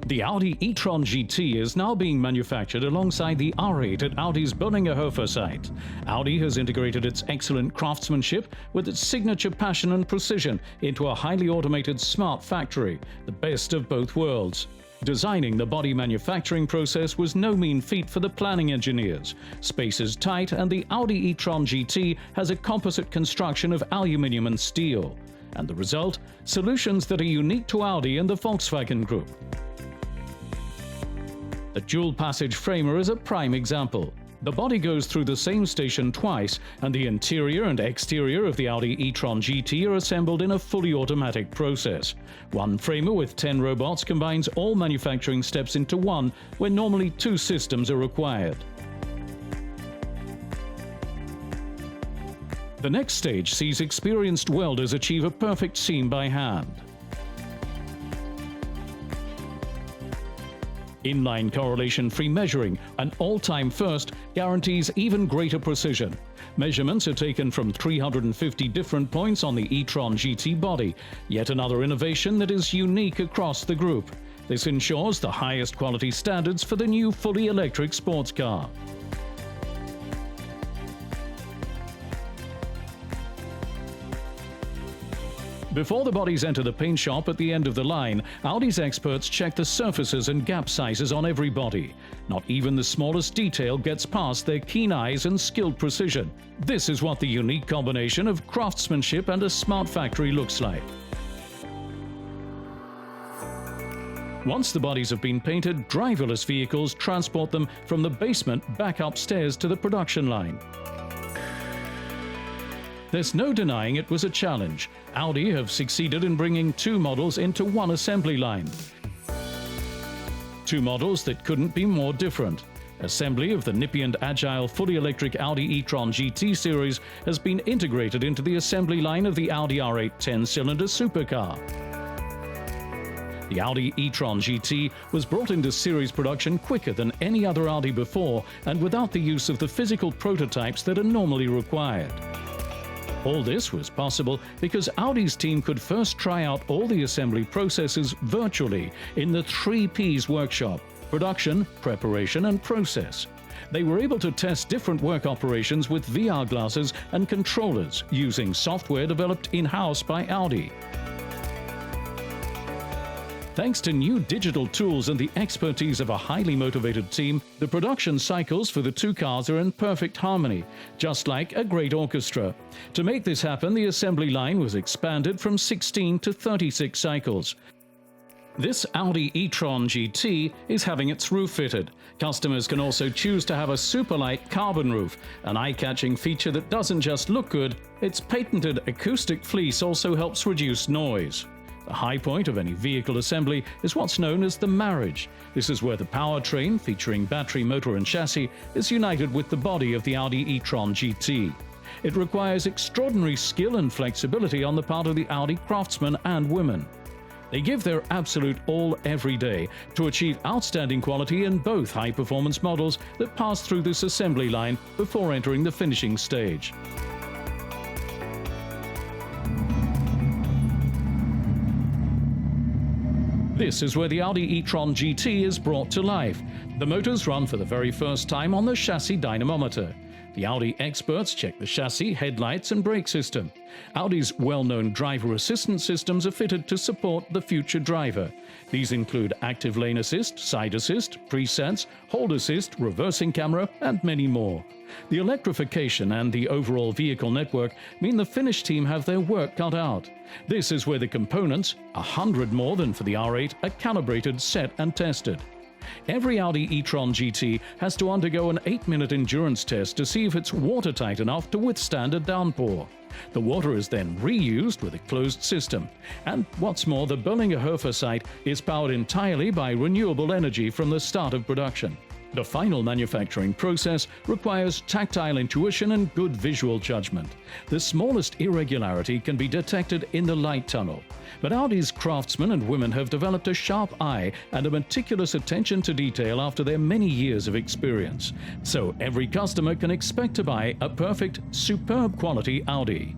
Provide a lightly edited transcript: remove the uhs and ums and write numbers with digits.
The Audi e-tron GT is now being manufactured alongside the R8 at Audi's Böllingehöfer site. Audi has integrated its excellent craftsmanship with its signature passion and precision into a highly automated smart factory, the best of both worlds. Designing the body manufacturing process was no mean feat for the planning engineers. Space is tight, and the Audi e-tron GT has a composite construction of aluminium and steel. And the result? Solutions that are unique to Audi and the Volkswagen Group. The dual-passage framer is a prime example. The body goes through the same station twice, and the interior and exterior of the Audi e-tron GT are assembled in a fully automatic process. One framer with 10 robots combines all manufacturing steps into one, where normally 2 systems are required. The next stage sees experienced welders achieve a perfect seam by hand. Inline correlation-free measuring, an all-time first, guarantees even greater precision. Measurements are taken from 350 different points on the e-tron GT body, yet another innovation that is unique across the group. This ensures the highest quality standards for the new fully electric sports car. Before the bodies enter the paint shop at the end of the line, Audi's experts check the surfaces and gap sizes on every body. Not even the smallest detail gets past their keen eyes and skilled precision. This is what the unique combination of craftsmanship and a smart factory looks like. Once the bodies have been painted, driverless vehicles transport them from the basement back upstairs to the production line. There's no denying it was a challenge. Audi have succeeded in bringing 2 models into one assembly line. 2 models that couldn't be more different. Assembly of the nippy and agile fully electric Audi e-tron GT series has been integrated into the assembly line of the Audi R8 10-cylinder supercar. The Audi e-tron GT was brought into series production quicker than any other Audi before, and without the use of the physical prototypes that are normally required. All this was possible because Audi's team could first try out all the assembly processes virtually in the 3 Ps workshop: production, preparation, and process. They were able to test different work operations with VR glasses and controllers using software developed in-house by Audi. Thanks to new digital tools and the expertise of a highly motivated team, the production cycles for the 2 cars are in perfect harmony, just like a great orchestra. To make this happen, the assembly line was expanded from 16 to 36 cycles. This Audi e-tron GT is having its roof fitted. Customers can also choose to have a super light carbon roof, an eye-catching feature that doesn't just look good, its patented acoustic fleece also helps reduce noise. The high point of any vehicle assembly is what's known as the marriage. This is where the powertrain, featuring battery, motor and chassis, is united with the body of the Audi e-tron GT. It requires extraordinary skill and flexibility on the part of the Audi craftsmen and women. They give their absolute all every day to achieve outstanding quality in both high-performance models that pass through this assembly line before entering the finishing stage. This is where the Audi e-tron GT is brought to life. The motors run for the very first time on the chassis dynamometer. The Audi experts check the chassis, headlights and brake system. Audi's well-known driver assistance systems are fitted to support the future driver. These include active lane assist, side assist, presense, hold assist, reversing camera, and many more. The electrification and the overall vehicle network mean the Finnish team have their work cut out. This is where the components, 100 more than for the R8, are calibrated, set and tested. Every Audi e-tron GT has to undergo an 8-minute endurance test to see if it's watertight enough to withstand a downpour. The water is then reused with a closed system. And what's more, the Böllingehöfer site is powered entirely by renewable energy from the start of production. The final manufacturing process requires tactile intuition and good visual judgment. The smallest irregularity can be detected in the light tunnel. But Audi's craftsmen and women have developed a sharp eye and a meticulous attention to detail after their many years of experience. So every customer can expect to buy a perfect, superb quality Audi.